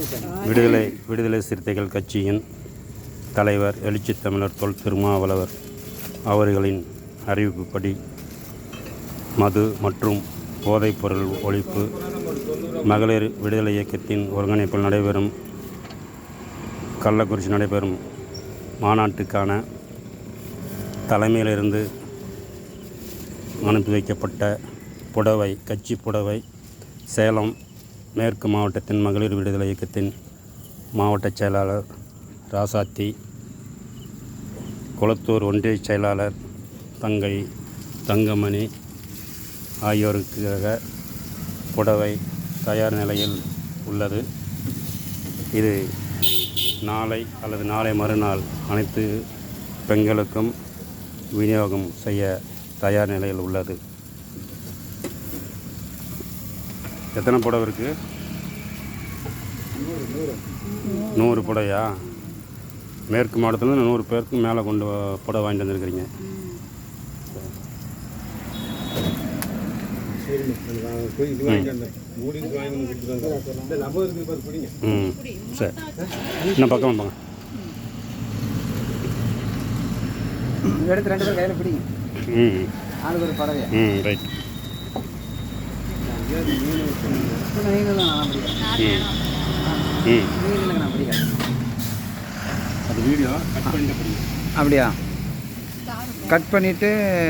விடுதலை சிறுத்தைகள் கட்சியின் தலைவர் எழுச்சித் தமிழர் தொல் திருமாவளவர் அவர்களின் அறிவிப்புப்படி மது மற்றும் போதைப்பொருள் ஒழிப்பு மகளிர் விடுதலை இயக்கத்தின் ஒருங்கிணைப்பில் நடைபெறும் கள்ளக்குறிச்சி நடைபெறும் மாநாட்டுக்கான தலைமையிலிருந்து அனுப்பி வைக்கப்பட்ட புடவை கட்சி புடவை சேலம் மேற்கு மாவட்டத்தின் மகளிர் விடுதலை இயக்கத்தின் மாவட்ட செயலாளர் ராசாத்தி, கொளத்தூர் ஒன்றிய செயலாளர் தங்கமணி ஆகியோருக்காக புடவை தயார் நிலையில் உள்ளது. இது நாளை அல்லது நாளை மறுநாள் அனைத்து பெண்களுக்கும் விநியோகம் செய்ய தயார் நிலையில் உள்ளது. எத்தனை புடவை இருக்குது? 100 புடவையா? மேற்கு மாவட்டத்தில் 100 பேருக்கு மேலே கொண்டு புடவை வாங்கிட்டு வந்துருக்கிறீங்க. சரி, இன்னும் பக்கம் போங்க. எடுத்து 2 பேர் கையில் பிடிங்க. ஆளுக்கு ஒரு பறவை. ரைட். அது வீடியோ கட் பண்ணிட்டு அப்படியா? கட் பண்ணிவிட்டு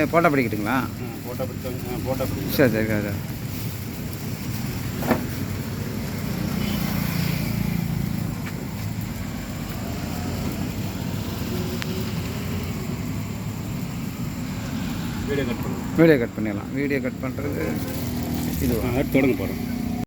ஃபோட்டோ பிடிக்கிட்டுங்களா? ஃபோட்டோ பிடிச்சி சரி சரி சரி. வீடியோ கட் பண்ணலாம். வீடியோ கட் பண்ணிடலாம். வீடியோ கட் பண்ணுறது இது தொடங்க போகிறோம்.